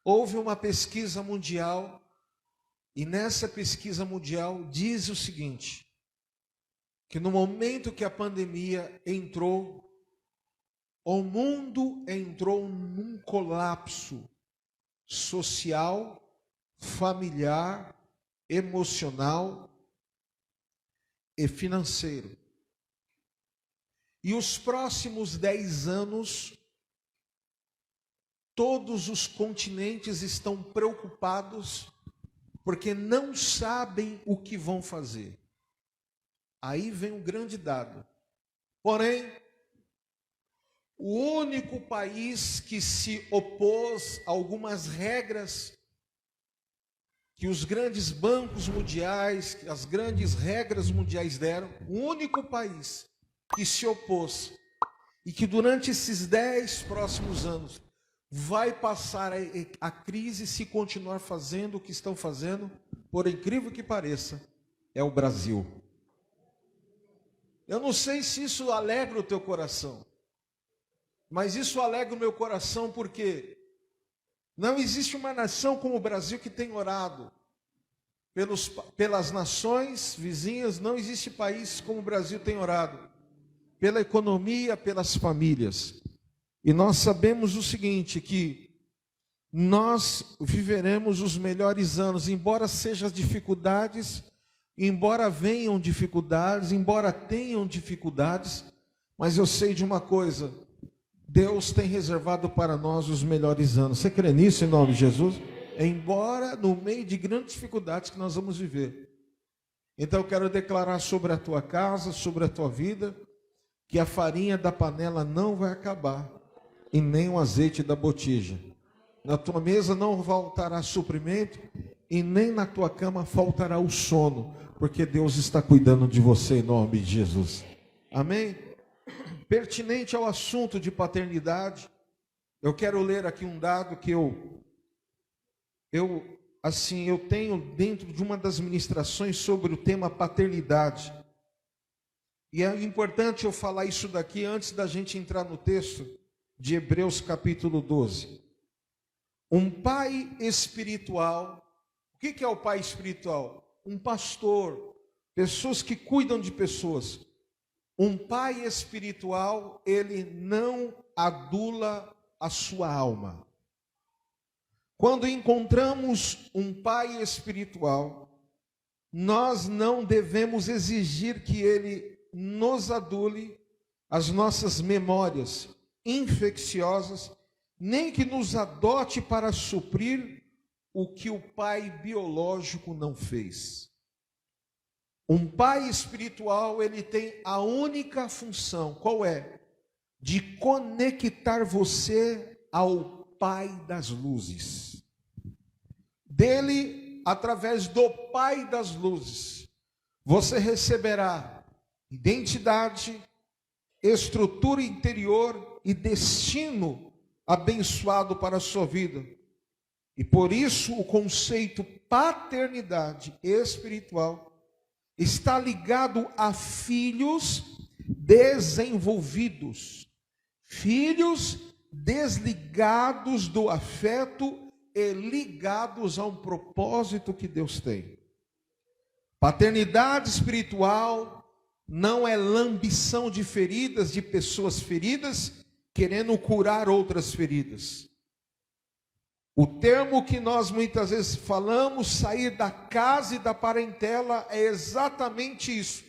Houve uma pesquisa mundial, e nessa pesquisa mundial diz o seguinte, que no momento que a pandemia entrou, o mundo entrou num colapso social, familiar, emocional e financeiro. E os próximos 10 anos, todos os continentes estão preocupados porque não sabem o que vão fazer. Aí vem um grande dado. Porém, o único país que se opôs a algumas regras que os grandes bancos mundiais, que as grandes regras mundiais deram, o único país que se opôs e que durante esses 10 próximos anos vai passar a crise se continuar fazendo o que estão fazendo, por incrível que pareça, é o Brasil. Eu não sei se isso alegra o teu coração, mas isso alegra o meu coração porque não existe uma nação como o Brasil que tem orado pelas nações vizinhas, não existe país como o Brasil tem orado, pela economia, pelas famílias. E nós sabemos o seguinte, que nós viveremos os melhores anos, embora sejam as dificuldades, embora venham dificuldades, embora tenham dificuldades, mas eu sei de uma coisa, Deus tem reservado para nós os melhores anos. Você crê nisso em nome de Jesus? Embora no meio de grandes dificuldades que nós vamos viver. Então eu quero declarar sobre a tua casa, sobre a tua vida, que a farinha da panela não vai acabar, e nem o azeite da botija. Na tua mesa não faltará suprimento, e nem na tua cama faltará o sono, porque Deus está cuidando de você em nome de Jesus. Amém? Pertinente ao assunto de paternidade, eu quero ler aqui um dado que eu tenho dentro de uma das ministrações sobre o tema paternidade. E é importante eu falar isso daqui antes da gente entrar no texto de Hebreus capítulo 12. Um pai espiritual, o que é o pai espiritual? Um pastor, pessoas que cuidam de pessoas. Um pai espiritual, ele não adula a sua alma. Quando encontramos um pai espiritual, nós não devemos exigir que ele nos adule as nossas memórias infecciosas, nem que nos adote para suprir o que o pai biológico não fez. Um pai espiritual, ele tem a única função, qual é? De conectar você ao Pai das luzes. Dele, através do Pai das luzes, você receberá identidade, estrutura interior e destino abençoado para a sua vida. E por isso o conceito paternidade espiritual está ligado a filhos desenvolvidos, filhos desligados do afeto e ligados a um propósito que Deus tem. Paternidade espiritual não é lambição de feridas, de pessoas feridas, querendo curar outras feridas. O termo que nós muitas vezes falamos, sair da casa e da parentela, é exatamente isso.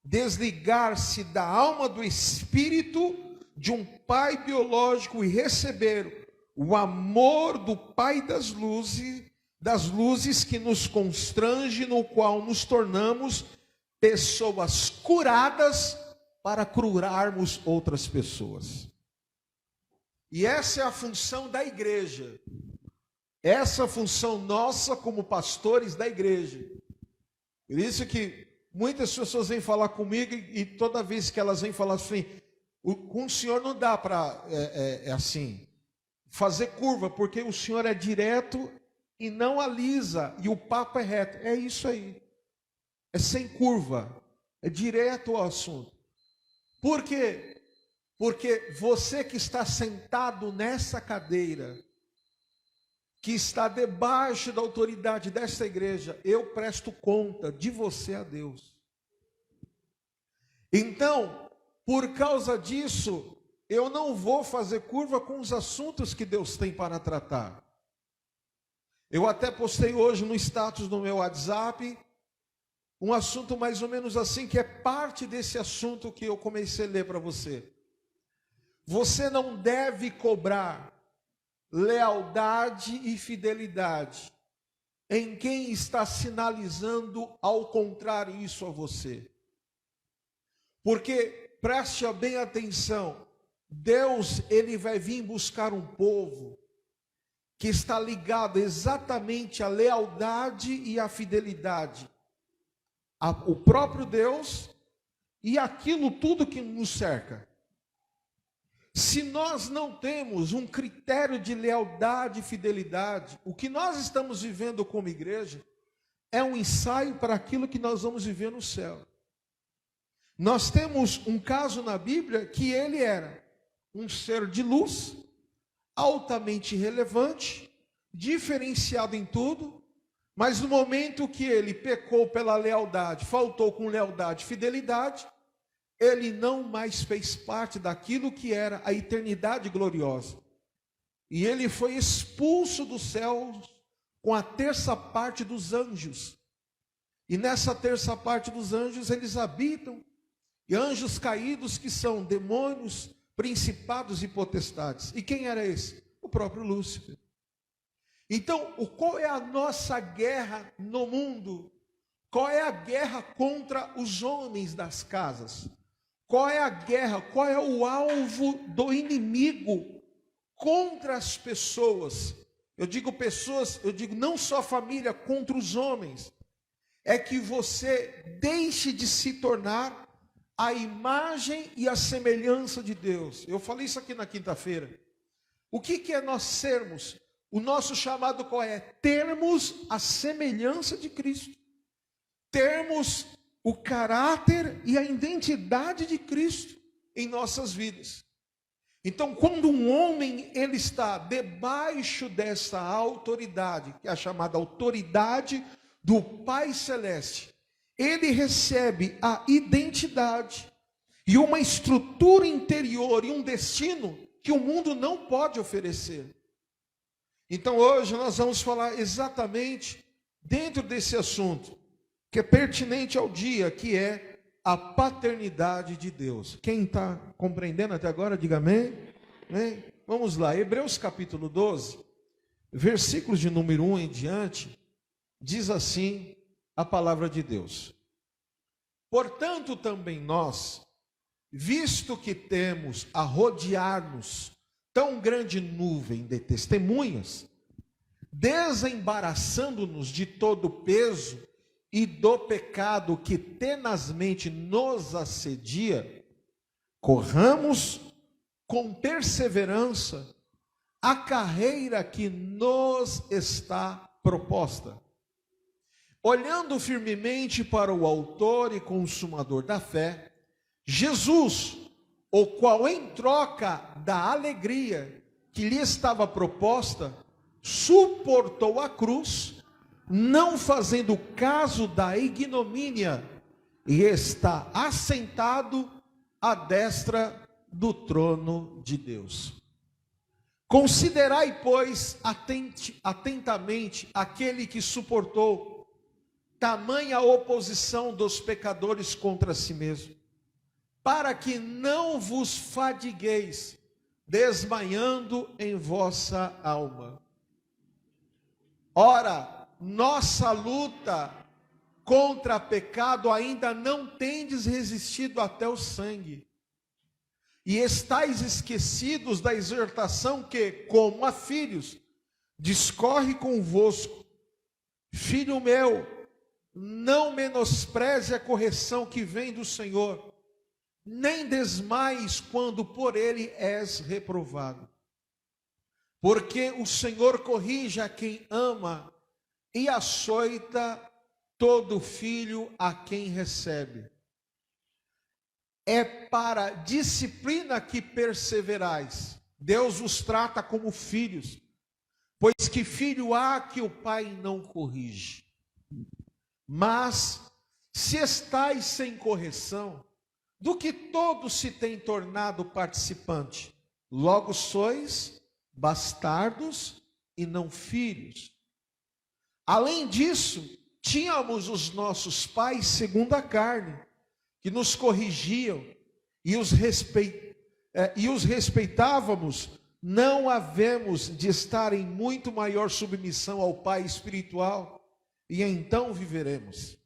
Desligar-se da alma do espírito de um pai biológico e receber o amor do Pai das luzes que nos constrange, no qual nos tornamos pessoas curadas para curarmos outras pessoas. E essa é a função da igreja. Essa é a função nossa como pastores da igreja. Por isso que muitas pessoas vêm falar comigo e toda vez que elas vêm falar assim, com o senhor não dá para assim fazer curva, porque o senhor é direto e não alisa, e o papo é reto. É isso aí. É sem curva, é direto ao assunto. Por quê? Porque você que está sentado nessa cadeira, que está debaixo da autoridade desta igreja, eu presto conta de você a Deus. Então, por causa disso, eu não vou fazer curva com os assuntos que Deus tem para tratar. Eu até postei hoje no status do meu WhatsApp um assunto mais ou menos assim, que é parte desse assunto que eu comecei a ler para você. Você não deve cobrar lealdade e fidelidade em quem está sinalizando ao contrário isso a você. Porque, preste bem atenção, Deus, ele vai vir buscar um povo que está ligado exatamente à lealdade e à fidelidade, o próprio Deus e aquilo tudo que nos cerca. Se nós não temos um critério de lealdade e fidelidade, o que nós estamos vivendo como igreja é um ensaio para aquilo que nós vamos viver no céu. Nós temos um caso na Bíblia que ele era um ser de luz, altamente relevante, diferenciado em tudo, mas no momento que ele pecou pela lealdade, faltou com lealdade e fidelidade, ele não mais fez parte daquilo que era a eternidade gloriosa. E ele foi expulso dos céus com a terça parte dos anjos. E nessa terça parte dos anjos eles habitam, e anjos caídos que são demônios, principados e potestades. E quem era esse? O próprio Lúcifer. Então, qual é a nossa guerra no mundo? Qual é a guerra contra os homens das casas? Qual é a guerra, qual é o alvo do inimigo contra as pessoas? Eu digo pessoas, eu digo não só família, contra os homens. É que você deixe de se tornar a imagem e a semelhança de Deus. Eu falei isso aqui na quinta-feira. O que é nós sermos? O nosso chamado qual é? Termos a semelhança de Cristo. Termos o caráter e a identidade de Cristo em nossas vidas. Então, quando um homem ele está debaixo dessa autoridade, que é a chamada autoridade do Pai Celeste, ele recebe a identidade e uma estrutura interior e um destino que o mundo não pode oferecer. Então hoje nós vamos falar exatamente dentro desse assunto, que é pertinente ao dia, que é a paternidade de Deus. Quem está compreendendo até agora, diga amém. Amém? Vamos lá, Hebreus capítulo 12, versículos de número 1 em diante, diz assim a palavra de Deus. Portanto também nós, visto que temos a rodear-nos tão grande nuvem de testemunhas, desembaraçando-nos de todo o peso e do pecado que tenazmente nos assedia, corramos com perseverança a carreira que nos está proposta, olhando firmemente para o autor e consumador da fé, Jesus, o qual em troca da alegria que lhe estava proposta, suportou a cruz, não fazendo caso da ignomínia, e está assentado à destra do trono de Deus. Considerai, pois, atentamente aquele que suportou tamanha oposição dos pecadores contra si mesmo, para que não vos fadigueis, desmaiando em vossa alma. Ora, nossa luta contra pecado ainda não tendes resistido até o sangue, e estáis esquecidos da exortação que, como a filhos, discorre convosco. Filho meu, não menospreze a correção que vem do Senhor, nem desmaies quando por ele és reprovado. Porque o Senhor corrige a quem ama e açoita todo filho a quem recebe. É para disciplina que perseverais. Deus os trata como filhos. Pois que filho há que o pai não corrige? Mas, se estáis sem correção, do que todos se têm tornado participante, logo sois bastardos e não filhos. Além disso, tínhamos os nossos pais segundo a carne, que nos corrigiam e os respeitávamos. Não havemos de estar em muito maior submissão ao Pai espiritual, e então viveremos.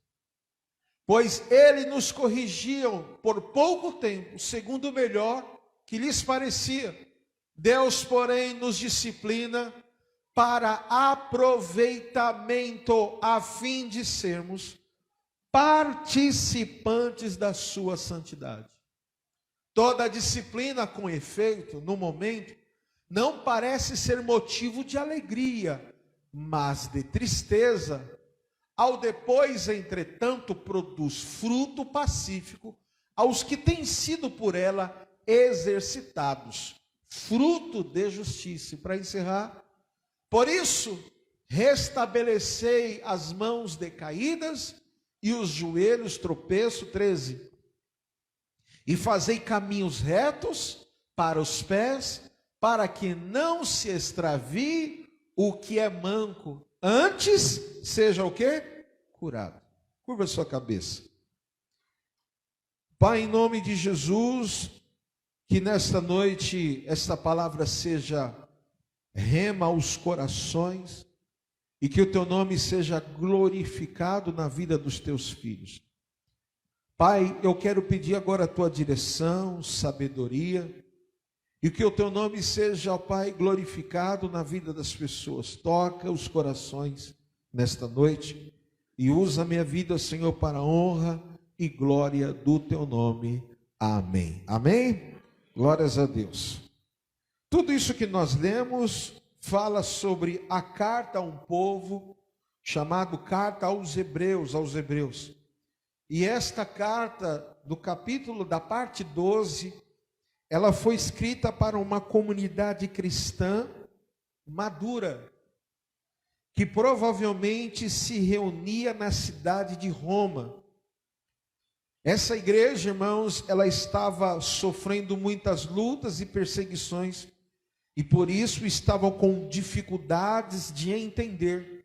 Pois ele nos corrigiam por pouco tempo, segundo o melhor que lhes parecia. Deus, porém, nos disciplina para aproveitamento, a fim de sermos participantes da sua santidade. Toda disciplina, com efeito, no momento, não parece ser motivo de alegria, mas de tristeza. Ao depois, entretanto, produz fruto pacífico aos que têm sido por ela exercitados, fruto de justiça. E para encerrar, por isso, restabelecei as mãos decaídas e os joelhos tropeço, 13. E fazei caminhos retos para os pés, para que não se extravie o que é manco, antes seja o quê? Curado. Curva sua cabeça. Pai, em nome de Jesus, que nesta noite esta palavra seja rema aos corações e que o teu nome seja glorificado na vida dos teus filhos. Pai, eu quero pedir agora a tua direção, sabedoria, e que o teu nome seja, ó Pai, glorificado na vida das pessoas. Toca os corações nesta noite e usa a minha vida, Senhor, para a honra e glória do teu nome. Amém. Amém? Glórias a Deus. Tudo isso que nós lemos fala sobre a carta a um povo chamado Carta aos Hebreus. E esta carta, do capítulo da parte 12, ela foi escrita para uma comunidade cristã madura, que provavelmente se reunia na cidade de Roma. Essa igreja, irmãos, ela estava sofrendo muitas lutas e perseguições, e por isso estavam com dificuldades de entender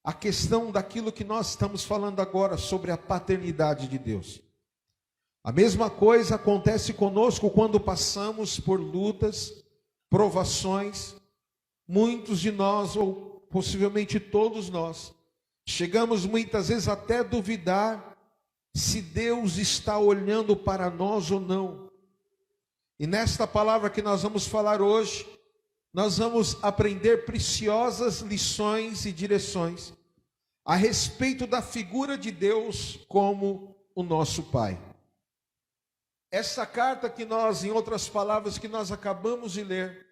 a questão daquilo que nós estamos falando agora, sobre a paternidade de Deus. A mesma coisa acontece conosco quando passamos por lutas, provações. Muitos de nós, ou possivelmente todos nós, chegamos muitas vezes até a duvidar se Deus está olhando para nós ou não. E nesta palavra que nós vamos falar hoje, nós vamos aprender preciosas lições e direções a respeito da figura de Deus como o nosso Pai. Essa carta que nós, em outras palavras, que nós acabamos de ler,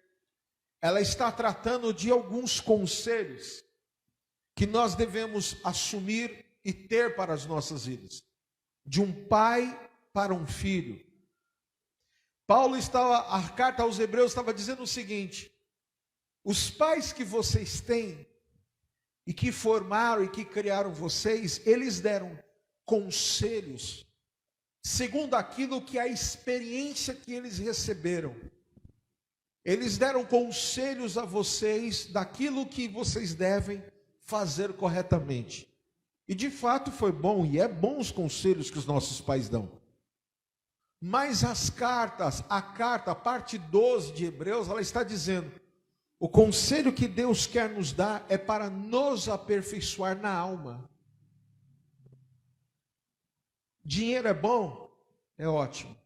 ela está tratando de alguns conselhos que nós devemos assumir e ter para as nossas vidas. De um pai para um filho. A carta aos Hebreus estava dizendo o seguinte: os pais que vocês têm, e que formaram e que criaram vocês, eles deram conselhos segundo aquilo que a experiência que eles receberam. Eles deram conselhos a vocês daquilo que vocês devem fazer corretamente. E de fato foi bom, e é bom os conselhos que os nossos pais dão. Mas a parte 12 de Hebreus, ela está dizendo: o conselho que Deus quer nos dar é para nos aperfeiçoar na alma. Dinheiro é bom? É ótimo.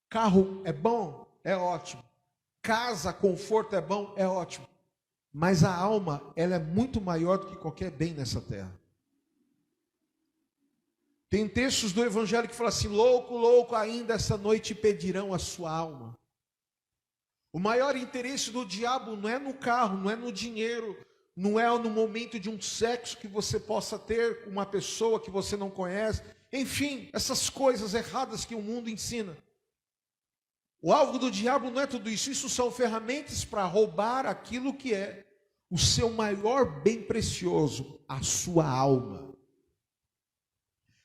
Carro é bom? É ótimo. Casa, conforto é bom? É ótimo. Mas a alma, ela é muito maior do que qualquer bem nessa terra. Tem textos do Evangelho que falam assim: louco, louco, ainda essa noite pedirão a sua alma. O maior interesse do diabo não é no carro, não é no dinheiro, não é no momento de um sexo que você possa ter com uma pessoa que você não conhece. Enfim, essas coisas erradas que o mundo ensina. O alvo do diabo não é tudo isso. Isso são ferramentas para roubar aquilo que é o seu maior bem precioso, a sua alma.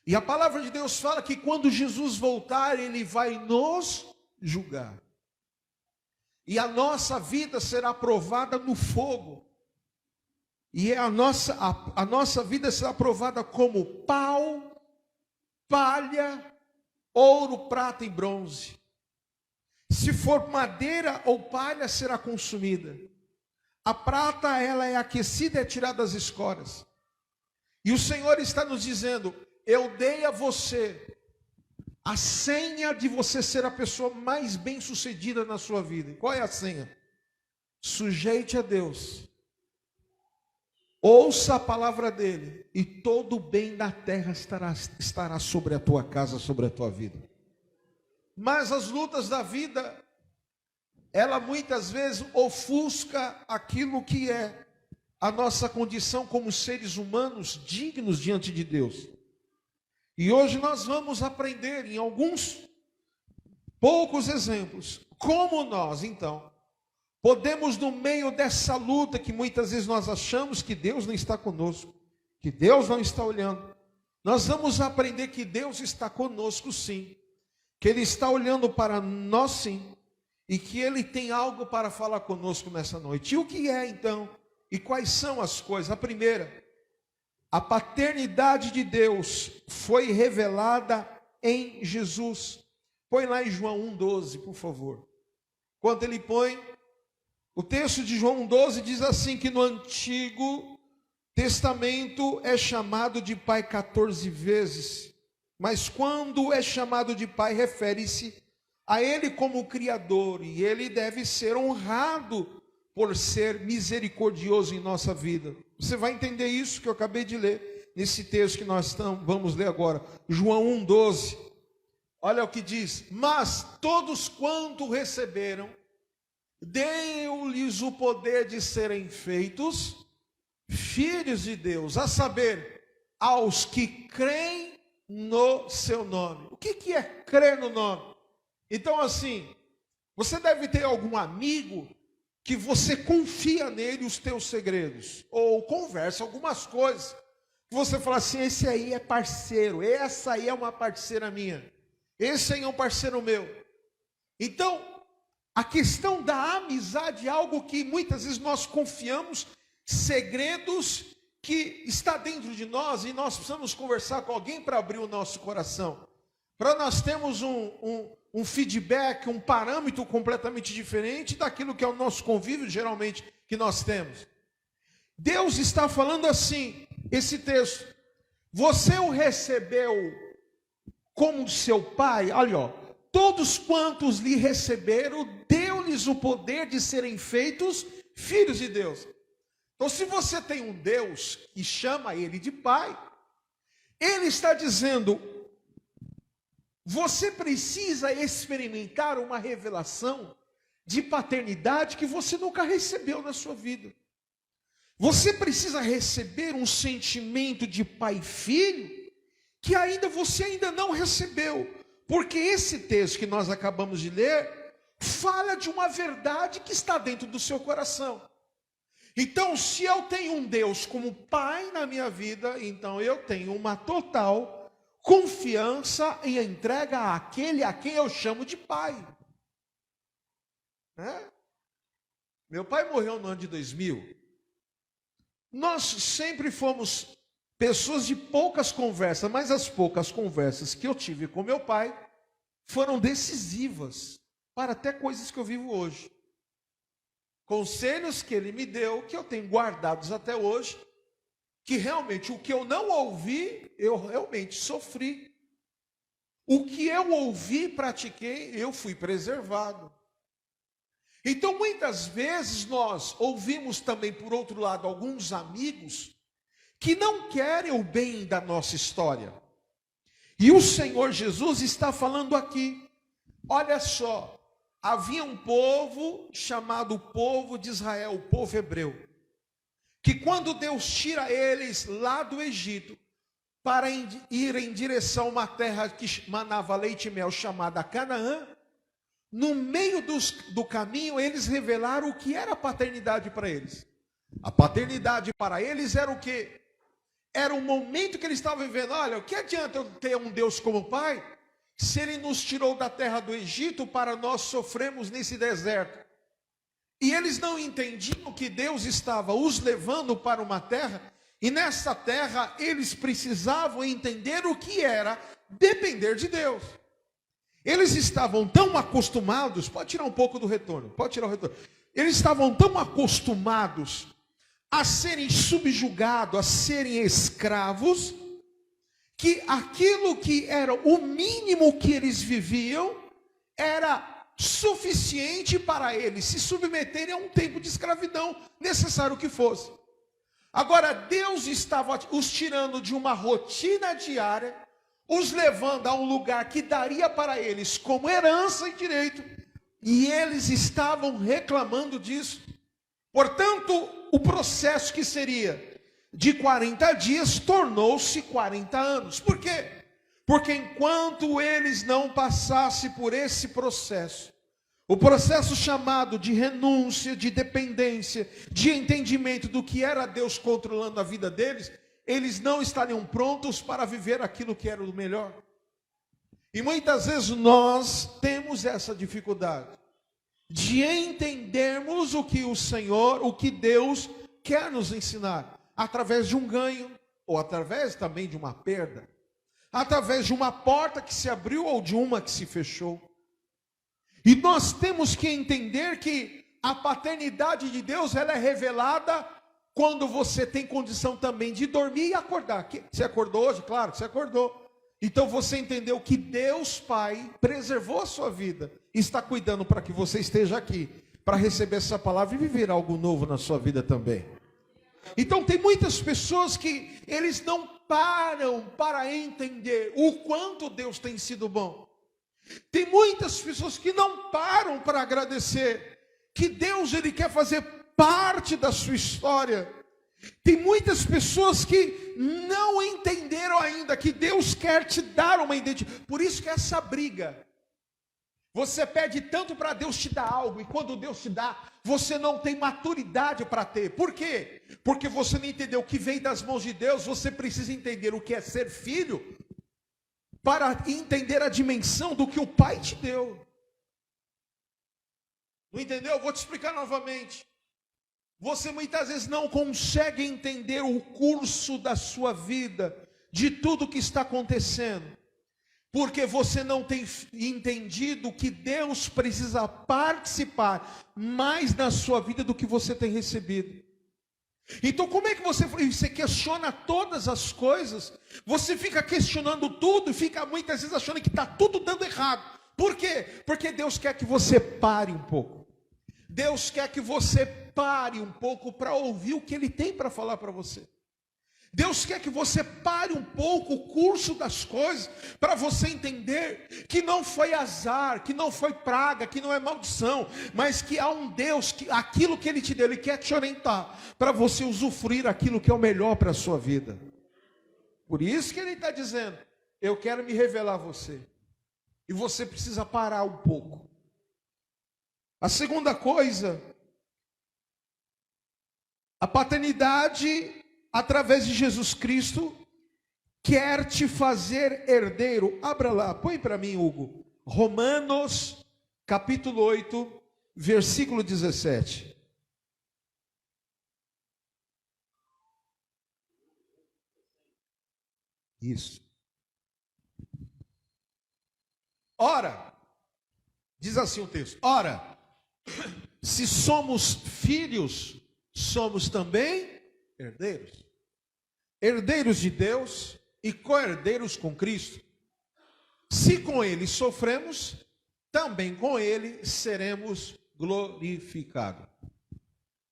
E a palavra de Deus fala que quando Jesus voltar, ele vai nos julgar. E a nossa vida será provada no fogo. E a nossa vida será provada como pau, palha, ouro, prata e bronze. Se for madeira ou palha, será consumida. A prata, ela é aquecida e é tirada das escórias. E o Senhor está nos dizendo: eu dei a você a senha de você ser a pessoa mais bem-sucedida na sua vida. E qual é a senha? Sujeite a Deus. Ouça a palavra dele, e todo o bem da terra estará sobre a tua casa, sobre a tua vida. Mas as lutas da vida, ela muitas vezes ofusca aquilo que é a nossa condição como seres humanos dignos diante de Deus. E hoje nós vamos aprender em alguns poucos exemplos, como nós então podemos, no meio dessa luta que muitas vezes nós achamos que Deus não está conosco, que Deus não está olhando, nós vamos aprender que Deus está conosco sim, que Ele está olhando para nós sim, e que Ele tem algo para falar conosco nessa noite. E o que é então? E quais são as coisas? A primeira, a paternidade de Deus foi revelada em Jesus. Põe lá em João 1,12, por favor. Quando ele põe, o texto de João 1,12 diz assim, que no Antigo Testamento é chamado de pai 14 vezes, mas quando é chamado de pai, refere-se a ele como Criador, e ele deve ser honrado por ser misericordioso em nossa vida. Você vai entender isso que eu acabei de ler, nesse texto que nós vamos ler agora, João 1,12. Olha o que diz: mas todos quanto receberam, deu-lhes o poder de serem feitos filhos de Deus, a saber, aos que creem no seu nome. O que é crer no nome? Então assim, você deve ter algum amigo que você confia nele os teus segredos, ou conversa algumas coisas, que você fala assim: esse aí é parceiro, essa aí é uma parceira minha, esse aí é um parceiro meu. Então, a questão da amizade é algo que muitas vezes nós confiamos, segredos que está dentro de nós, e nós precisamos conversar com alguém para abrir o nosso coração, para nós termos um feedback, um parâmetro completamente diferente daquilo que é o nosso convívio geralmente que nós temos. Deus está falando assim, esse texto: você o recebeu como seu pai. Olha, ó, todos quantos lhe receberam, deu-lhes o poder de serem feitos filhos de Deus. Então, se você tem um Deus que chama ele de pai, ele está dizendo: você precisa experimentar uma revelação de paternidade que você nunca recebeu na sua vida. Você precisa receber um sentimento de pai e filho que você ainda não recebeu. Porque esse texto que nós acabamos de ler fala de uma verdade que está dentro do seu coração. Então, se eu tenho um Deus como pai na minha vida, então eu tenho uma total confiança e entrega àquele a quem eu chamo de pai. Meu pai morreu no ano de 2000. Nós sempre fomos pessoas de poucas conversas, mas as poucas conversas que eu tive com meu pai foram decisivas para até coisas que eu vivo hoje. Conselhos que ele me deu, que eu tenho guardados até hoje, que realmente o que eu não ouvi, eu realmente sofri. O que eu ouvi, pratiquei, eu fui preservado. Então, muitas vezes nós ouvimos também, por outro lado, alguns amigos que não querem o bem da nossa história. E o Senhor Jesus está falando aqui, olha só, havia um povo chamado povo de Israel, o povo hebreu, que quando Deus tira eles lá do Egito, para ir em direção a uma terra que manava leite e mel, chamada Canaã, no meio do caminho, eles revelaram o que era a paternidade para eles. A paternidade para eles era o quê? Era o momento que eles estavam vivendo. Olha, o que adianta eu ter um Deus como pai, se Ele nos tirou da terra do Egito para nós sofrermos nesse deserto? E eles não entendiam que Deus estava os levando para uma terra, e nessa terra eles precisavam entender o que era depender de Deus. Eles estavam tão acostumados, pode tirar um pouco do retorno, pode tirar o retorno. Eles estavam tão acostumados a serem subjugados, a serem escravos, que aquilo que era o mínimo que eles viviam era suficiente para eles se submeterem a um tempo de escravidão, necessário que fosse. Agora Deus estava os tirando de uma rotina diária, os levando a um lugar que daria para eles como herança e direito, e eles estavam reclamando disso. Portanto, o processo que seria de 40 dias tornou-se 40 anos. Por quê? Porque enquanto eles não passassem por esse processo, o processo chamado de renúncia, de dependência, de entendimento do que era Deus controlando a vida deles, eles não estariam prontos para viver aquilo que era o melhor. E muitas vezes nós temos essa dificuldade de entendermos o que o Senhor, o que Deus quer nos ensinar, através de um ganho, ou através também de uma perda, através de uma porta que se abriu ou de uma que se fechou. E nós temos que entender que a paternidade de Deus, ela é revelada quando você tem condição também de dormir e acordar. Você acordou hoje? Claro que você acordou. Então você entendeu que Deus Pai preservou a sua vida e está cuidando para que você esteja aqui, para receber essa palavra e viver algo novo na sua vida também. Então tem muitas pessoas que eles não param para entender o quanto Deus tem sido bom. Tem muitas pessoas que não param para agradecer que Deus, Ele quer fazer parte da sua história. Tem muitas pessoas que não entenderam ainda que Deus quer te dar uma identidade. Por isso que essa briga. Você pede tanto para Deus te dar algo, e quando Deus te dá, você não tem maturidade para ter. Por quê? Porque você não entendeu o que vem das mãos de Deus. Você precisa entender o que é ser filho, para entender a dimensão do que o Pai te deu. Não entendeu? Eu vou te explicar novamente. Você muitas vezes não consegue entender o curso da sua vida, de tudo que está acontecendo, porque você não tem entendido que Deus precisa participar mais na sua vida do que você tem recebido. Então como é que você questiona todas as coisas? Você fica questionando tudo e fica muitas vezes achando que está tudo dando errado. Por quê? Porque Deus quer que você pare um pouco. Deus quer que você pare um pouco para ouvir o que Ele tem para falar para você. Deus quer que você pare um pouco o curso das coisas, para você entender que não foi azar, que não foi praga, que não é maldição, mas que há um Deus, que aquilo que Ele te deu, Ele quer te orientar, para você usufruir aquilo que é o melhor para a sua vida. Por isso que Ele está dizendo, eu quero me revelar a você, e você precisa parar um pouco. A segunda coisa, a paternidade através de Jesus Cristo quer te fazer herdeiro. Abra lá, põe para mim, Hugo. Romanos, capítulo 8, versículo 17. Isso. Ora, diz assim o texto, ora, se somos filhos, somos também herdeiros. Herdeiros de Deus e co-herdeiros com Cristo. Se com Ele sofremos, também com Ele seremos glorificados.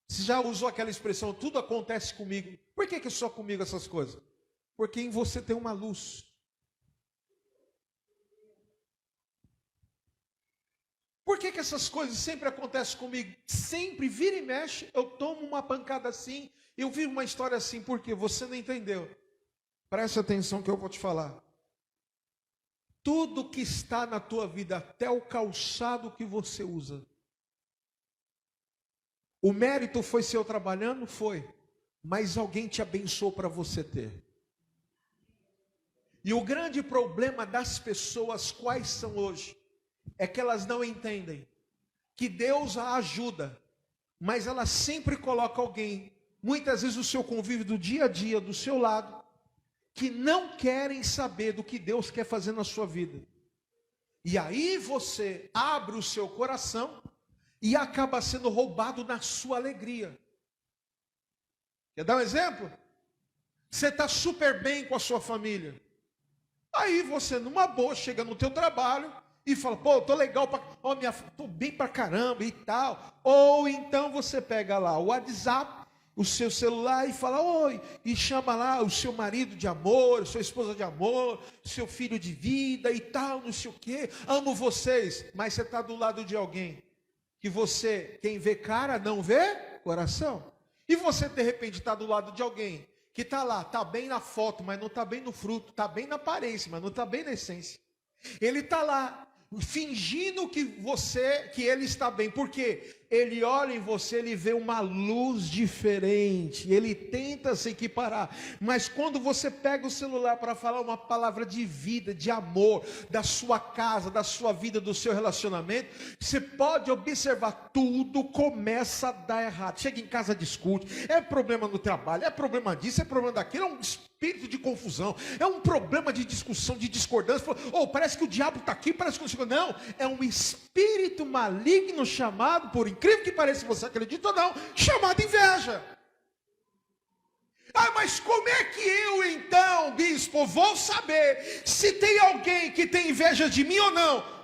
Você já usou aquela expressão, tudo acontece comigo. Por que é só comigo essas coisas? Porque em você tem uma luz. Por que essas coisas sempre acontecem comigo? Sempre, vira e mexe, eu tomo uma pancada assim, eu vivo uma história assim, porque você não entendeu. Presta atenção que eu vou te falar. Tudo que está na tua vida, até o calçado que você usa, O mérito foi seu trabalhando? Foi. Mas alguém te abençoou para você ter. E o grande problema das pessoas, quais são hoje? É que elas não entendem que Deus a ajuda, mas ela sempre coloca alguém, muitas vezes o seu convívio do dia a dia, do seu lado, que não querem saber do que Deus quer fazer na sua vida. E aí você abre o seu coração e acaba sendo roubado na sua alegria. Quer dar um exemplo? Você está super bem com a sua família. Aí você, numa boa, chega no teu trabalho e fala, pô, tô legal, tô bem pra caramba e tal. Ou então você pega lá o WhatsApp, o seu celular e fala, oi, e chama lá o seu marido de amor, sua esposa de amor, seu filho de vida e tal, não sei o quê. Amo vocês, mas você está do lado de alguém que você, quem vê cara, não vê coração. E você, de repente, está do lado de alguém que está lá, está bem na foto, mas não está bem no fruto, está bem na aparência, mas não está bem na essência. Ele está lá, fingindo que ele está bem, porque ele olha em você, ele vê uma luz diferente, ele tenta se equiparar, mas quando você pega o celular para falar uma palavra de vida, de amor, da sua casa, da sua vida, do seu relacionamento, você pode observar, tudo começa a dar errado. Chega em casa, discute, é problema no trabalho, é problema disso, é problema daquilo, é um espírito de confusão, é um problema de discussão, de discordância, parece que o diabo está aqui, parece que não, é um espírito maligno chamado, por incrível que pareça, se você acredita ou não, chamado inveja. Ah, mas como é que eu então, bispo, vou saber se tem alguém que tem inveja de mim ou não?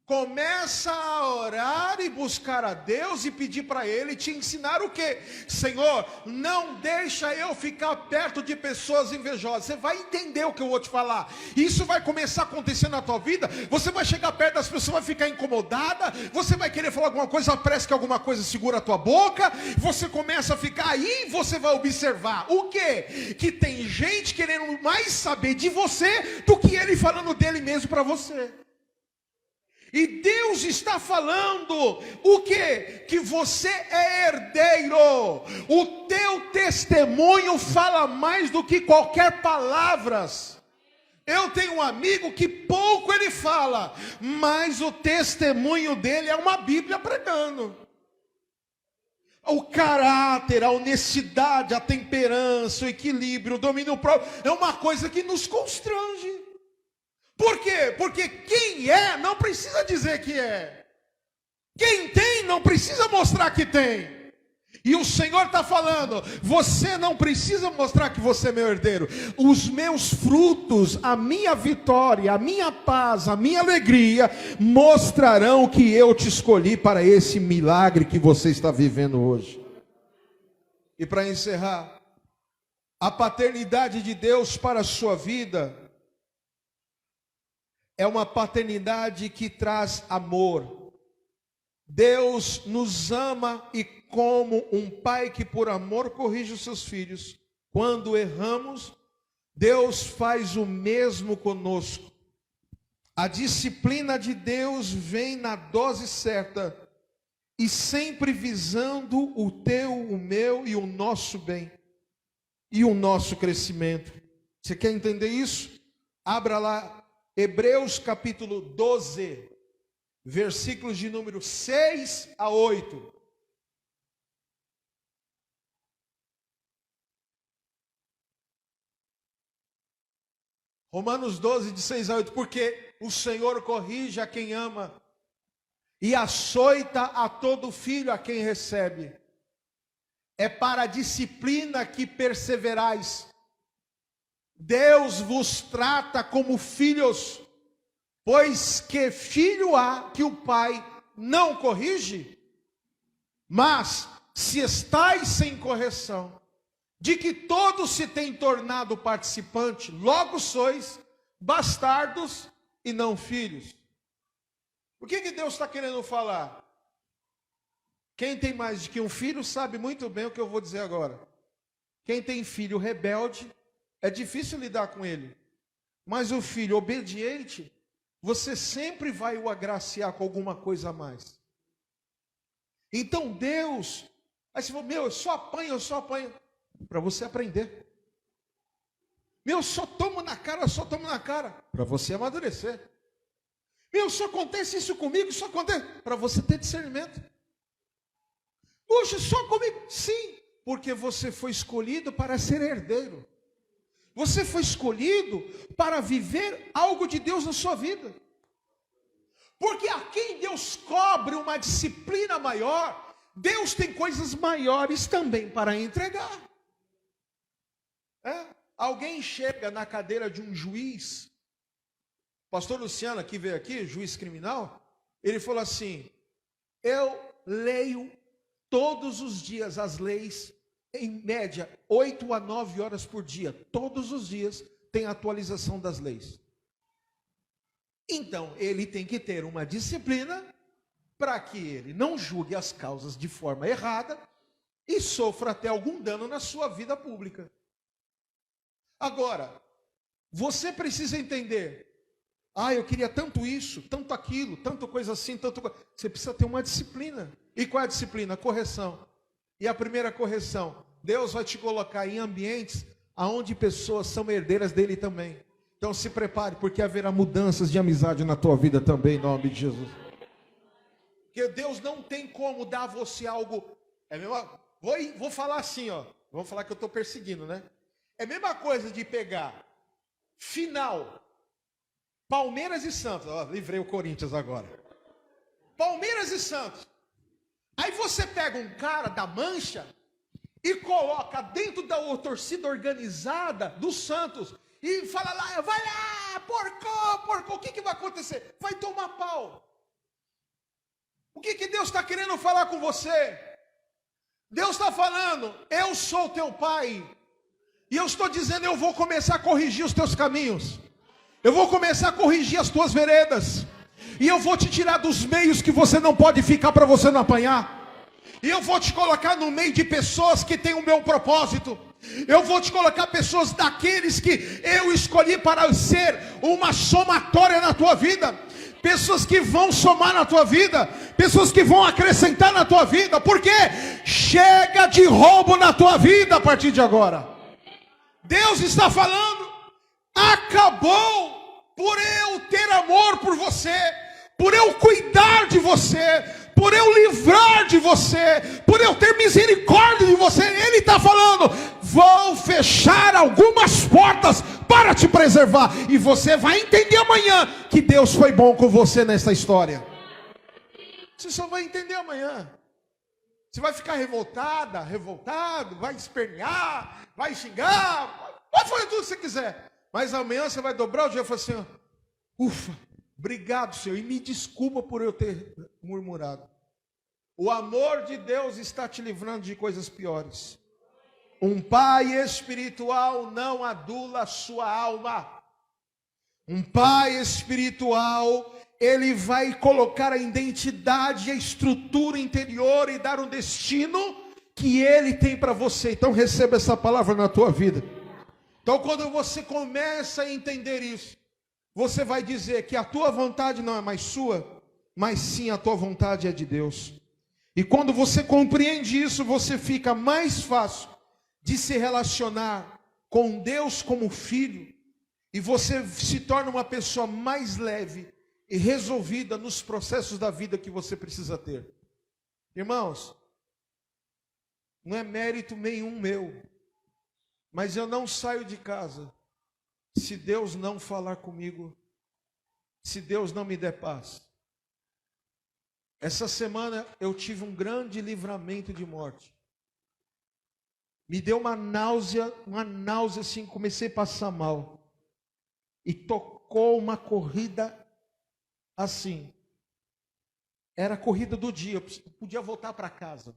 Começa a orar e buscar a Deus e pedir para Ele te ensinar o quê? Senhor, não deixa eu ficar perto de pessoas invejosas. Você vai entender o que eu vou te falar. Isso vai começar a acontecer na tua vida. Você vai chegar perto das pessoas, vai ficar incomodada. Você vai querer falar alguma coisa, parece que alguma coisa segura a tua boca. Você começa a ficar aí e você vai observar. O quê? Que tem gente querendo mais saber de você do que ele falando dele mesmo para você. E Deus está falando o quê? Que você é herdeiro. O teu testemunho fala mais do que qualquer palavras. Eu tenho um amigo que pouco ele fala, mas o testemunho dele é uma Bíblia pregando. O caráter, a honestidade, a temperança, o equilíbrio, o domínio próprio, é uma coisa que nos constrange. Por quê? Porque quem é não precisa dizer que é. Quem tem não precisa mostrar que tem. E o Senhor está falando, você não precisa mostrar que você é meu herdeiro. Os meus frutos, a minha vitória, a minha paz, a minha alegria, mostrarão que eu te escolhi para esse milagre que você está vivendo hoje. E para encerrar, a paternidade de Deus para a sua vida é uma paternidade que traz amor. Deus nos ama e como um pai que por amor corrige os seus filhos, quando erramos, Deus faz o mesmo conosco. A disciplina de Deus vem na dose certa e sempre visando o teu, o meu e o nosso bem e o nosso crescimento. Você quer entender isso? Abra lá Hebreus capítulo 12, versículos de número 6 a 8. Romanos 12, de 6 a 8. Porque o Senhor corrige a quem ama e açoita a todo filho a quem recebe. É para a disciplina que perseverais. Deus vos trata como filhos, pois que filho há que o pai não corrige? Mas se estáis sem correção, de que todos se têm tornado participante, logo sois bastardos e não filhos. O que Deus está querendo falar? Quem tem mais de que um filho sabe muito bem o que eu vou dizer agora. Quem tem filho rebelde, é difícil lidar com ele. Mas o filho obediente, você sempre vai o agraciar com alguma coisa a mais. Então Deus Aí você fala, meu, eu só apanho. Para você aprender. Meu, eu só tomo na cara. Para você amadurecer. Meu, só acontece isso comigo, só acontece. Para você ter discernimento. Puxa, só comigo. Sim, porque você foi escolhido para ser herdeiro. Você foi escolhido para viver algo de Deus na sua vida. Porque a quem Deus cobre uma disciplina maior, Deus tem coisas maiores também para entregar. Alguém chega na cadeira de um juiz, pastor Luciano que veio aqui, juiz criminal, ele falou assim, eu leio todos os dias as leis, em média, 8 a 9 horas por dia, todos os dias tem atualização das leis. Então, ele tem que ter uma disciplina para que ele não julgue as causas de forma errada e sofra até algum dano na sua vida pública. Agora, você precisa entender, eu queria tanto isso, tanto aquilo, tanto coisa assim, você precisa ter uma disciplina. E qual é a disciplina? Correção. E a primeira correção, Deus vai te colocar em ambientes onde pessoas são herdeiras dele também. Então se prepare, porque haverá mudanças de amizade na tua vida também, em nome de Jesus. Porque Deus não tem como dar a você algo. Vou falar assim, vamos falar que eu estou perseguindo, né? É a mesma coisa de pegar final, Palmeiras e Santos. Livrei o Corinthians agora. Palmeiras e Santos. Aí você pega um cara da Mancha e coloca dentro da torcida organizada do Santos e fala lá, vai lá, porco, o que vai acontecer? Vai tomar pau. O que Deus está querendo falar com você? Deus está falando, eu sou teu pai, e eu estou dizendo, eu vou começar a corrigir os teus caminhos, eu vou começar a corrigir as tuas veredas, e eu vou te tirar dos meios que você não pode ficar para você não apanhar. E eu vou te colocar no meio de pessoas que têm o meu propósito. Eu vou te colocar pessoas daqueles que eu escolhi para ser uma somatória na tua vida. Pessoas que vão somar na tua vida. Pessoas que vão acrescentar na tua vida. Porque chega de roubo na tua vida a partir de agora. Deus está falando. Acabou por eu ter amor por você. Por eu cuidar de você, por eu livrar de você, por eu ter misericórdia de você. Ele está falando, vou fechar algumas portas para te preservar. E você vai entender amanhã que Deus foi bom com você nessa história. Você só vai entender amanhã. Você vai ficar revoltado, vai espernear, vai xingar, vai fazer tudo que você quiser. Mas amanhã você vai dobrar o dia e falar assim, ufa. Obrigado, Senhor, e me desculpa por eu ter murmurado. O amor de Deus está te livrando de coisas piores. Um pai espiritual não adula a sua alma. Um pai espiritual, ele vai colocar a identidade, a estrutura interior e dar um destino que ele tem para você. Então receba essa palavra na tua vida. Então quando você começa a entender isso, você vai dizer que a tua vontade não é mais sua, mas sim a tua vontade é de Deus. E quando você compreende isso, você fica mais fácil de se relacionar com Deus como filho. E você se torna uma pessoa mais leve e resolvida nos processos da vida que você precisa ter. Irmãos, não é mérito nenhum meu, mas eu não saio de casa se Deus não falar comigo, se Deus não me der paz. Essa semana eu tive um grande livramento de morte. Me deu uma náusea assim, comecei a passar mal. E tocou uma corrida assim. Era a corrida do dia, eu podia voltar para casa.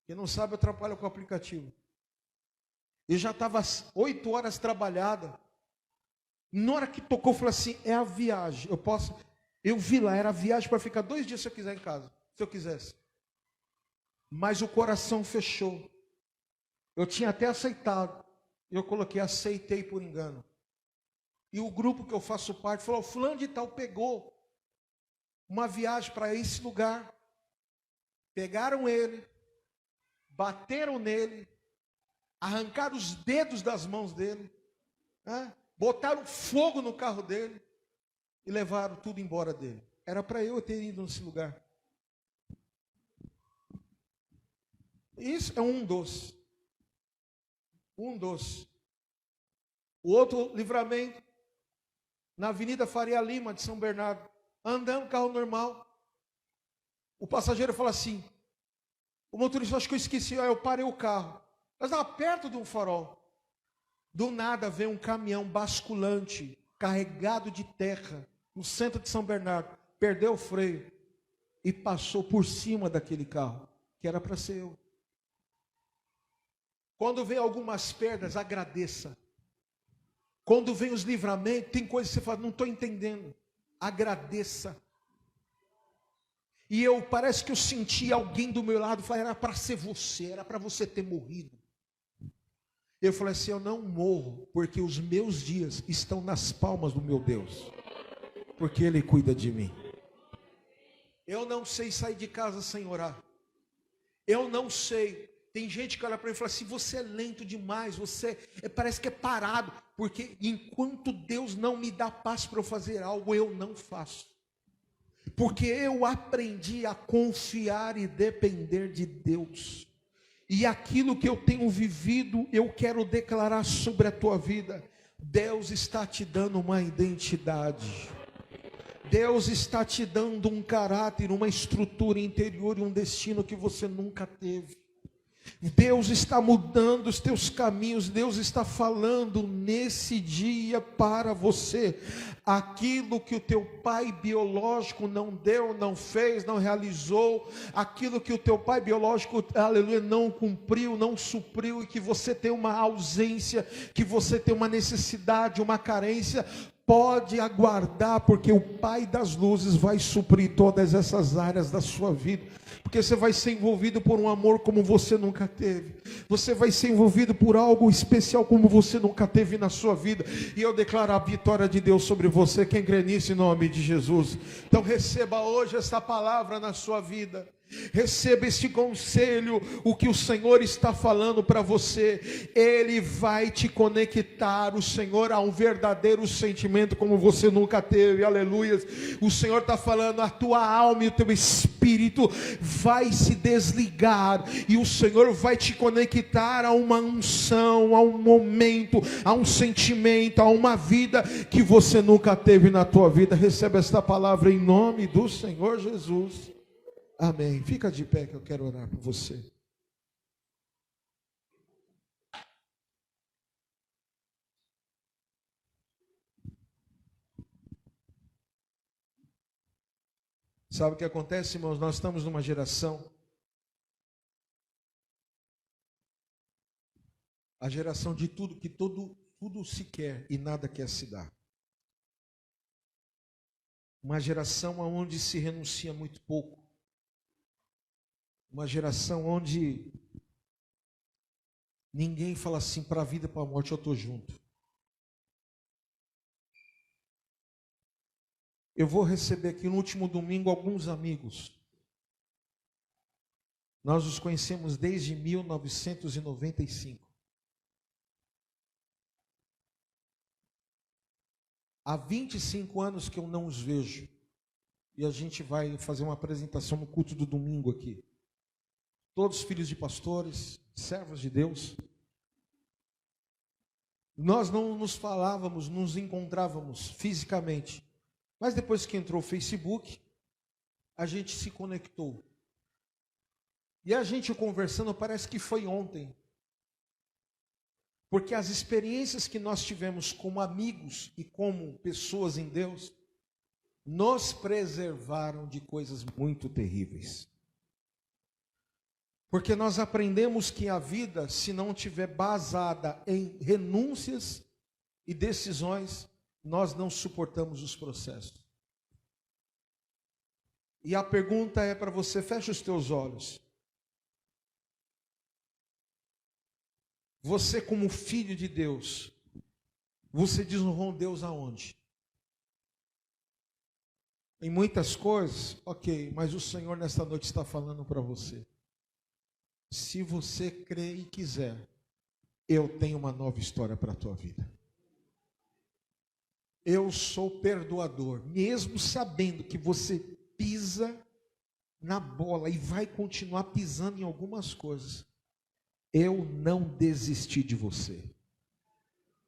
Quem não sabe, eu trabalho com o aplicativo. Eu já estava 8 horas trabalhada. Na hora que tocou, eu falei assim, é a viagem. Eu vi lá, era a viagem para ficar 2 dias se eu quiser em casa. Se eu quisesse. Mas o coração fechou. Eu tinha até aceitado. Eu coloquei, aceitei por engano. E o grupo que eu faço parte falou, fulano de tal pegou uma viagem para esse lugar. pegaram ele, bateram nele, arrancaram os dedos das mãos dele, né? Botaram fogo no carro dele e levaram tudo embora dele. Era para eu ter ido nesse lugar. Isso é um dos. O outro livramento, na Avenida Faria Lima, de São Bernardo, andando, carro normal. O passageiro fala assim, o motorista, acho que eu esqueci, eu parei o carro. Nós estávamos perto de um farol. Do nada vem um caminhão basculante, carregado de terra, no centro de São Bernardo. Perdeu o freio e passou por cima daquele carro, que era para ser eu. Quando vem algumas perdas, agradeça. Quando vem os livramentos, tem coisas que você fala, não estou entendendo. Agradeça. E parece que eu senti alguém do meu lado, falar, era para ser você, era para você ter morrido. Eu falei assim, eu não morro, porque os meus dias estão nas palmas do meu Deus. Porque Ele cuida de mim. Eu não sei sair de casa sem orar. Eu não sei. Tem gente que olha para mim e fala assim, você é lento demais, você parece que é parado. Porque enquanto Deus não me dá paz para eu fazer algo, eu não faço. Porque eu aprendi a confiar e depender de Deus. E aquilo que eu tenho vivido, eu quero declarar sobre a tua vida. Deus está te dando uma identidade. Deus está te dando um caráter, uma estrutura interior e um destino que você nunca teve. Deus está mudando os teus caminhos. Deus está falando nesse dia para você. Aquilo que o teu pai biológico não deu, não fez, não realizou, aquilo que o teu pai biológico, aleluia, não cumpriu, não supriu, e que você tem uma ausência, que você tem uma necessidade, uma carência, pode aguardar, porque o Pai das luzes vai suprir todas essas áreas da sua vida. Porque você vai ser envolvido por um amor como você nunca teve. Você vai ser envolvido por algo especial como você nunca teve na sua vida. E eu declaro a vitória de Deus sobre você. Quem crê nisso em nome de Jesus? Então receba hoje essa palavra na sua vida. Receba este conselho, o que o Senhor está falando para você. Ele vai te conectar, o Senhor, a um verdadeiro sentimento como você nunca teve, aleluia. O Senhor está falando, a tua alma e o teu espírito vai se desligar, e o Senhor vai te conectar a uma unção, a um momento, a um sentimento, a uma vida que você nunca teve na tua vida. Receba esta palavra em nome do Senhor Jesus. Amém. Fica de pé que eu quero orar por você. Sabe o que acontece, irmãos? Nós estamos numa geração, a geração de tudo, que tudo se quer e nada quer se dar. Uma geração onde se renuncia muito pouco. Uma geração onde ninguém fala assim, para a vida e para a morte eu estou junto. Eu vou receber aqui no último domingo alguns amigos. Nós os conhecemos desde 1995. Há 25 anos que eu não os vejo. E a gente vai fazer uma apresentação no culto do domingo aqui. Todos filhos de pastores, servos de Deus. Nós não nos falávamos, nos encontrávamos fisicamente. Mas depois que entrou o Facebook, a gente se conectou. E a gente conversando, parece que foi ontem. Porque as experiências que nós tivemos como amigos e como pessoas em Deus, nos preservaram de coisas muito terríveis. Porque nós aprendemos que a vida, se não estiver basada em renúncias e decisões, nós não suportamos os processos. E a pergunta é para você, fecha os teus olhos. Você como filho de Deus, você desonrou Deus aonde? em muitas coisas, ok, mas o Senhor nesta noite está falando para você. Se você crer e quiser, eu tenho uma nova história para a tua vida. Eu sou perdoador, mesmo sabendo que você pisa na bola e vai continuar pisando em algumas coisas. Eu não desisti de você.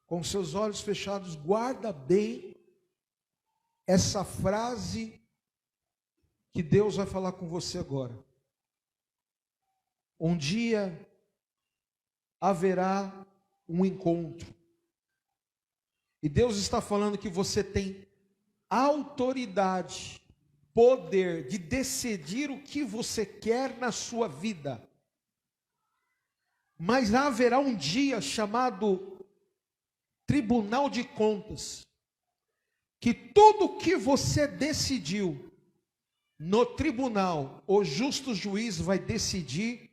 Com seus olhos fechados, guarda bem essa frase que Deus vai falar com você agora. Um dia haverá um encontro. E Deus está falando que você tem autoridade, poder de decidir o que você quer na sua vida. Mas haverá um dia chamado Tribunal de Contas, que tudo que você decidiu no tribunal, o justo juiz vai decidir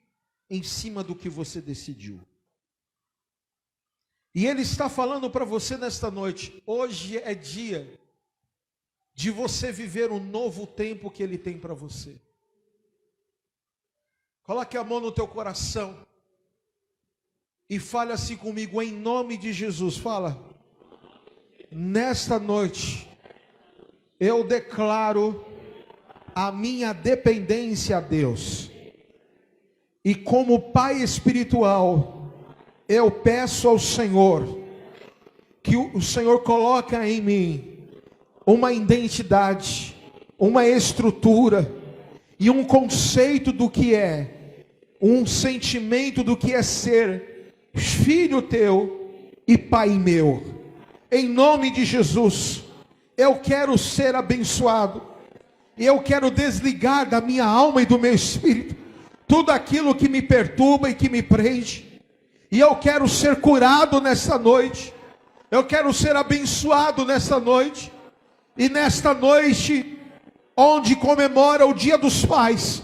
em cima do que você decidiu. E Ele está falando para você nesta noite, hoje é dia de você viver um novo tempo que Ele tem para você. Coloque a mão no teu coração e fale assim comigo, em nome de Jesus. Fala: nesta noite eu declaro a minha dependência a Deus, e como Pai espiritual eu peço ao Senhor que o Senhor coloque em mim uma identidade, uma estrutura e um conceito do que é, um sentimento do que é ser filho teu e pai meu. Em nome de Jesus, eu quero ser abençoado, e eu quero desligar da minha alma e do meu espírito tudo aquilo que me perturba e que me prende. E eu quero ser curado nesta noite. Eu quero ser abençoado nesta noite. E nesta noite, onde comemora o Dia dos Pais,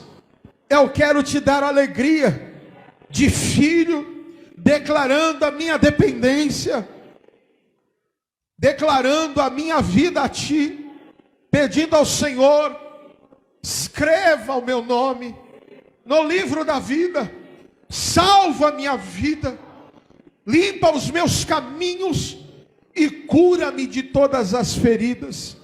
eu quero te dar alegria de filho, declarando a minha dependência, declarando a minha vida a ti, pedindo ao Senhor, escreva o meu nome no livro da vida, salva a minha vida, limpa os meus caminhos e cura-me de todas as feridas.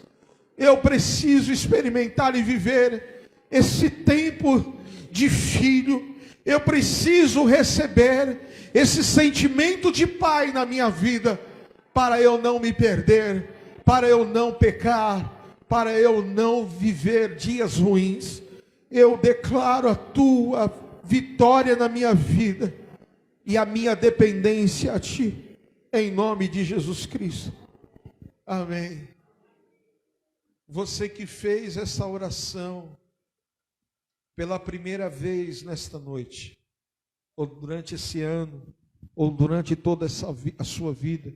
Eu preciso experimentar e viver esse tempo de filho. Eu preciso receber esse sentimento de pai na minha vida, para eu não me perder, para eu não pecar, para eu não viver dias ruins. Eu declaro a tua vitória na minha vida e a minha dependência a ti, em nome de Jesus Cristo. Amém. Você que fez essa oração pela primeira vez nesta noite, ou durante esse ano, ou durante toda a sua vida,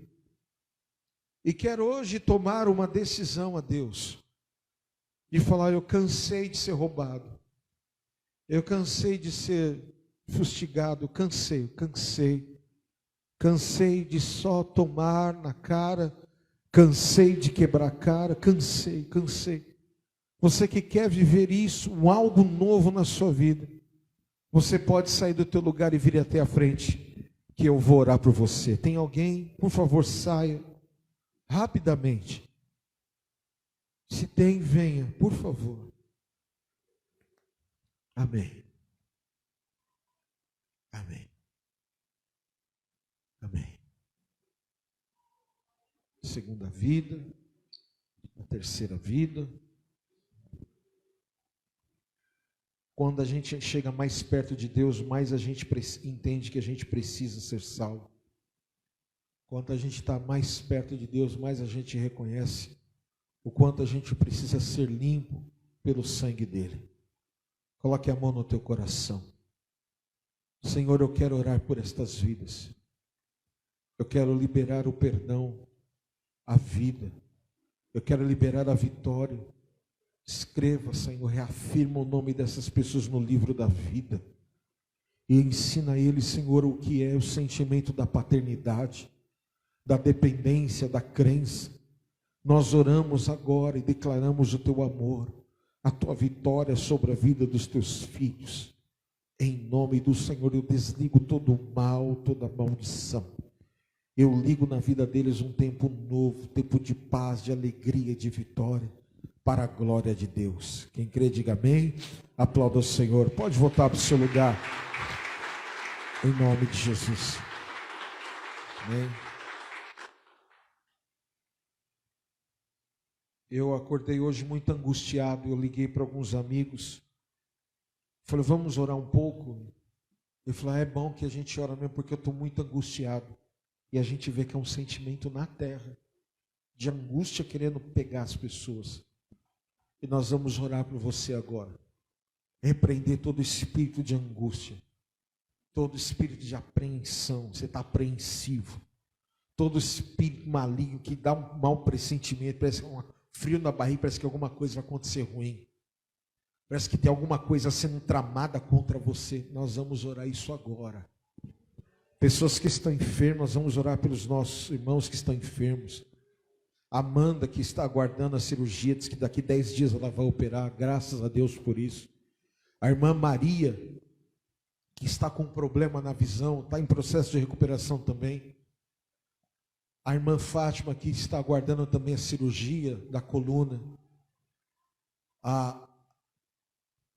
e quer hoje tomar uma decisão a Deus, e falar: eu cansei de ser roubado, eu cansei de ser fustigado, cansei de só tomar na cara, cansei de quebrar a cara, cansei. Você que quer viver isso, algo novo na sua vida, você pode sair do teu lugar e vir até a frente, que eu vou orar por você. Tem alguém? Por favor, saia rapidamente. Se tem, venha, por favor. Amém. Amém. Amém. Segunda vida, a terceira vida. Quando a gente chega mais perto de Deus, mais a gente entende que a gente precisa ser salvo. Quanto a gente está mais perto de Deus, mais a gente reconhece o quanto a gente precisa ser limpo pelo sangue dele. Coloque a mão no teu coração. Senhor, eu quero orar por estas vidas. Eu quero liberar o perdão, a vida. Eu quero liberar a vitória. Escreva, Senhor, reafirma o nome dessas pessoas no livro da vida. E ensina a eles, Senhor, o que é o sentimento da paternidade, da dependência, da crença, Nós oramos agora e declaramos o teu amor, a tua vitória sobre a vida dos teus filhos. Em nome do Senhor, eu desligo todo o mal, toda a maldição. Eu ligo na vida deles um tempo novo, tempo de paz, de alegria, de vitória, para a glória de Deus. Quem crê, diga amém. Aplauda o Senhor. Pode voltar para o seu lugar. Em nome de Jesus. Amém. Eu acordei hoje muito angustiado. Eu liguei para alguns amigos. Falei, vamos orar um pouco? Eu falei, é bom que a gente ora mesmo, porque eu estou muito angustiado. E a gente vê que é um sentimento na terra, de angústia querendo pegar as pessoas. E nós vamos orar por você agora. Repreender todo espírito de angústia, todo espírito de apreensão. Você está apreensivo. Todo espírito maligno que dá um mau pressentimento, parece que é um frio na barriga, parece que alguma coisa vai acontecer ruim. Parece que tem alguma coisa sendo tramada contra você. Nós vamos orar isso agora. Pessoas que estão enfermas, nós vamos orar pelos nossos irmãos que estão enfermos. Amanda, que está aguardando a cirurgia, diz que daqui 10 dias ela vai operar, graças a Deus por isso. A irmã Maria, que está com problema na visão, está em processo de recuperação também. A irmã Fátima, que está aguardando também a cirurgia da coluna. A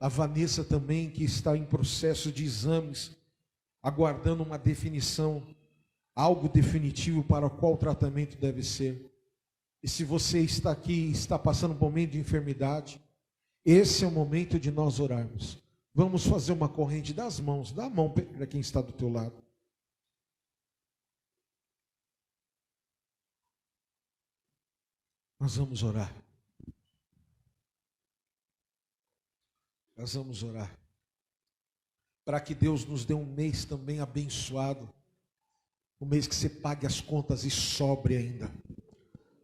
Vanessa também, que está em processo de exames, aguardando uma definição, algo definitivo para qual tratamento deve ser. E se você está aqui e está passando um momento de enfermidade, esse é o momento de nós orarmos. Vamos fazer uma corrente das mãos, dá a mão para quem está do teu lado. Nós vamos orar. Nós vamos orar. Para que Deus nos dê um mês também abençoado. Um mês que você pague as contas e sobre ainda.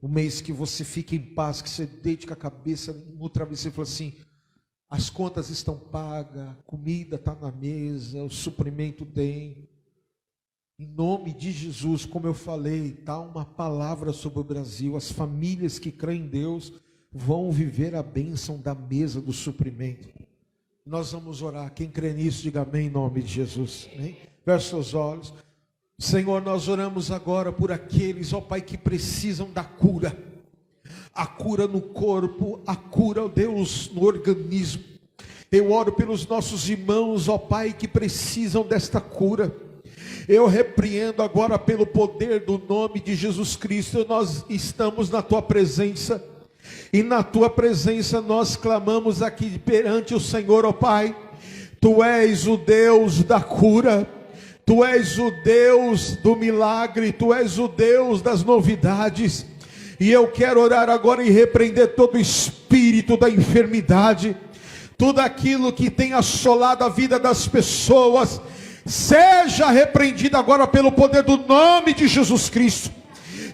Um mês que você fique em paz, que você deite com a cabeça no travesseiro e fale assim, as contas estão pagas, a comida está na mesa, o suprimento tem. Em nome de Jesus, como eu falei, está uma palavra sobre o Brasil. As famílias que creem em Deus vão viver a bênção da mesa do suprimento. Nós vamos orar. Quem crê nisso, diga amém em nome de Jesus. Amém? Feche seus olhos. Senhor, nós oramos agora por aqueles, ó Pai, que precisam da cura. A cura no corpo, a cura, ó Deus, no organismo. Eu oro pelos nossos irmãos, ó Pai, que precisam desta cura. Eu repreendo agora pelo poder do nome de Jesus Cristo. Nós estamos na Tua presença. E na Tua presença nós clamamos aqui perante o Senhor, ó Pai. Tu és o Deus da cura. Tu és o Deus do milagre. Tu és o Deus das novidades. E eu quero orar agora e repreender todo o espírito da enfermidade. Tudo aquilo que tem assolado a vida das pessoas. Seja repreendido agora pelo poder do nome de Jesus Cristo.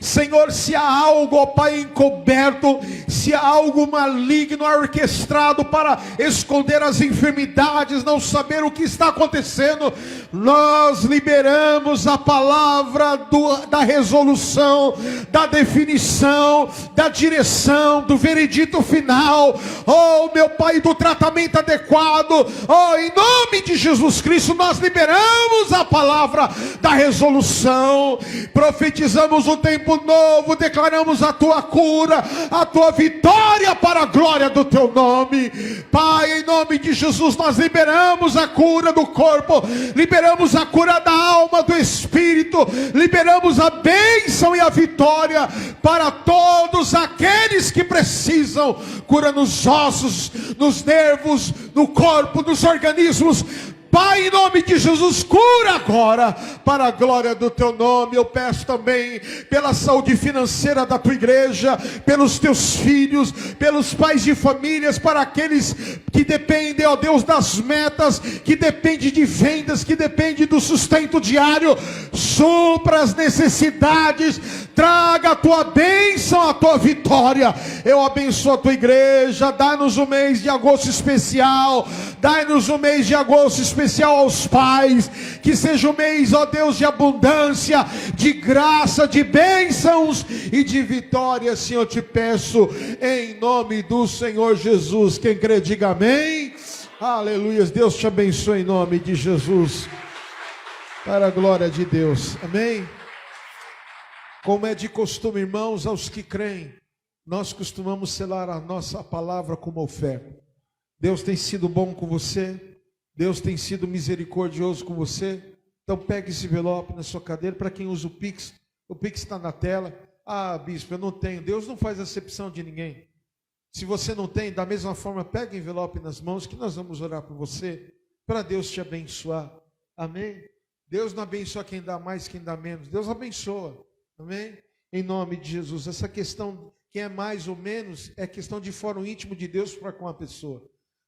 Senhor, se há algo, ó Pai, encoberto, se há algo maligno orquestrado para esconder as enfermidades, não saber o que está acontecendo, nós liberamos a palavra da resolução, da definição, da direção, do veredito final, oh meu Pai, do tratamento adequado, oh em nome de Jesus Cristo, nós liberamos a palavra da resolução, profetizamos o tempo novo, declaramos a Tua cura, a Tua vitória para a glória do Teu nome. Pai, em nome de Jesus, nós liberamos a cura do corpo, liberamos a cura da alma, do espírito, liberamos a bênção e a vitória para todos aqueles que precisam, cura nos ossos, nos nervos, no corpo, nos organismos. Pai, em nome de Jesus, cura agora, para a glória do Teu nome. Eu peço também pela saúde financeira da Tua igreja, pelos Teus filhos, pelos pais de famílias, para aqueles que dependem, ó Deus, das metas, que dependem de vendas, que dependem do sustento diário. Supra as necessidades, traga a tua bênção, a tua vitória. Eu abençoo a tua igreja. Dá-nos um mês de agosto especial. Dai-nos um mês de agosto especial aos pais. Que seja um mês, ó Deus, de abundância, de graça, de bênçãos e de vitória. Assim eu te peço, em nome do Senhor Jesus. Quem crê, diga amém. Aleluia. Deus te abençoe em nome de Jesus. Para a glória de Deus. Amém. Como é de costume, irmãos, aos que creem, nós costumamos selar a nossa palavra como oferta. Deus tem sido bom com você, Deus tem sido misericordioso com você. Então pegue esse envelope na sua cadeira. Para quem usa o Pix está na tela. Ah, bispo, eu não tenho. Deus não faz acepção de ninguém. Se você não tem, da mesma forma, pegue o envelope nas mãos, que nós vamos orar por você, para Deus te abençoar. Amém? Deus não abençoa quem dá mais, quem dá menos. Deus abençoa. Amém? Em nome de Jesus. Essa questão, quem é mais ou menos, é questão de fórum íntimo de Deus para com a pessoa.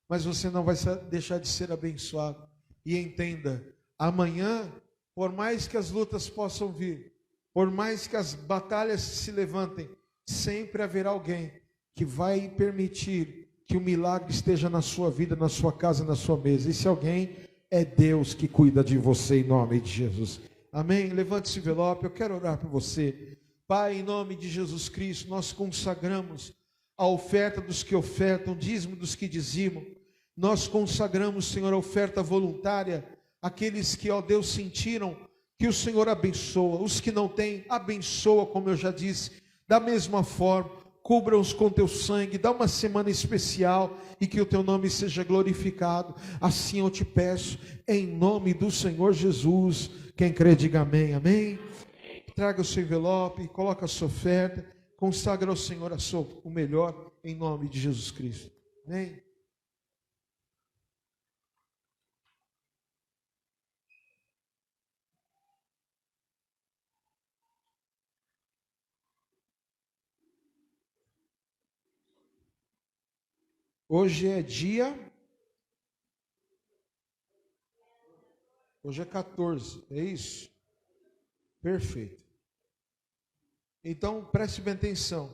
Mas você não vai deixar de ser abençoado. E entenda, amanhã, por mais que as lutas possam vir, por mais que as batalhas se levantem, sempre haverá alguém que vai permitir que o milagre esteja na sua vida, na sua casa, na sua mesa. Esse alguém é Deus que cuida de você em nome de Jesus. Amém? Levante esse envelope, eu quero orar por você. Pai, em nome de Jesus Cristo, nós consagramos a oferta dos que ofertam, dízimo dos que dizimam. Nós consagramos, Senhor, a oferta voluntária, aqueles que, ó Deus, sentiram que o Senhor abençoa. Os que não têm, abençoa, como eu já disse. Da mesma forma, cubra-os com teu sangue, dá uma semana especial e que o teu nome seja glorificado. Assim eu te peço, em nome do Senhor Jesus. Quem crê, diga amém, amém. Traga o seu envelope, coloca a sua oferta, consagra ao Senhor o melhor, em nome de Jesus Cristo. Amém. Hoje é Hoje é 14, é isso? Perfeito. Então, preste bem atenção.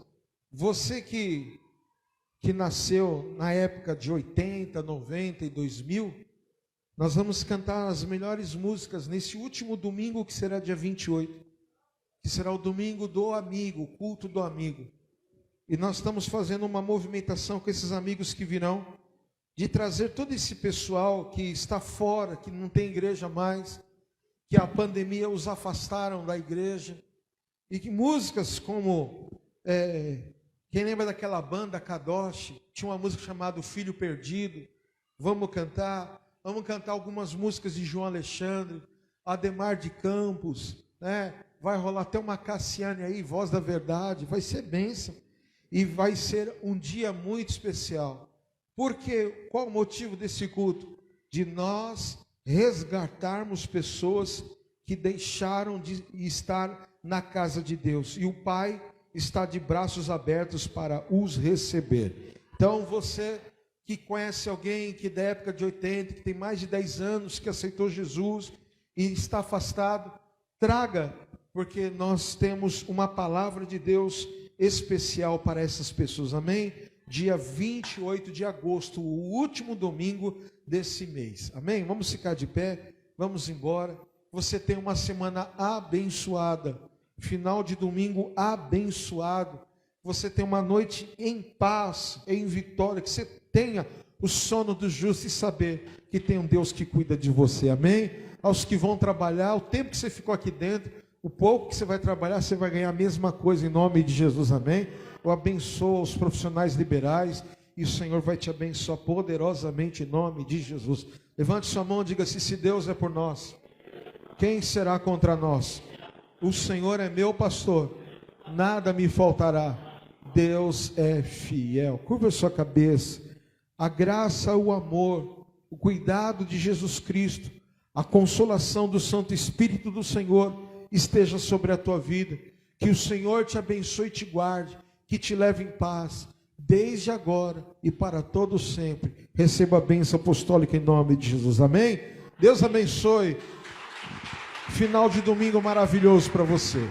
Você que nasceu na época de 80, 90 e 2000, nós vamos cantar as melhores músicas nesse último domingo, que será dia 28, que será o domingo do amigo, o culto do amigo. E nós estamos fazendo uma movimentação com esses amigos que virão, de trazer todo esse pessoal que está fora, que não tem igreja mais, que a pandemia os afastaram da igreja, e que músicas como, quem lembra daquela banda Kadosh, tinha uma música chamada O Filho Perdido, vamos cantar algumas músicas de João Alexandre, Ademar de Campos, né? Vai rolar até uma Cassiane aí, Voz da Verdade, vai ser bênção, e vai ser um dia muito especial. Porque, qual o motivo desse culto? De nós resgatarmos pessoas que deixaram de estar na casa de Deus. E o Pai está de braços abertos para os receber. Então, você que conhece alguém que da época de 80, que tem mais de 10 anos, que aceitou Jesus e está afastado, traga, porque nós temos uma palavra de Deus especial para essas pessoas. Amém? Dia 28 de agosto, o último domingo desse mês. Amém? Vamos ficar de pé, vamos embora. Você tem uma semana abençoada, final de domingo abençoado. Você tem uma noite em paz, em vitória, que você tenha o sono do justo e saber que tem um Deus que cuida de você. Amém? Aos que vão trabalhar, o tempo que você ficou aqui dentro, o pouco que você vai trabalhar, você vai ganhar a mesma coisa em nome de Jesus. Amém? Eu abençoo os profissionais liberais e o Senhor vai te abençoar poderosamente em nome de Jesus. Levante sua mão e diga assim: se Deus é por nós, quem será contra nós? O Senhor é meu pastor, nada me faltará. Deus é fiel. Curva a sua cabeça. A graça, o amor, o cuidado de Jesus Cristo, a consolação do Santo Espírito do Senhor esteja sobre a tua vida. Que o Senhor te abençoe e te guarde, que te leve em paz, desde agora e para todo sempre. Receba a bênção apostólica em nome de Jesus. Amém? Deus abençoe. Final de domingo maravilhoso para você.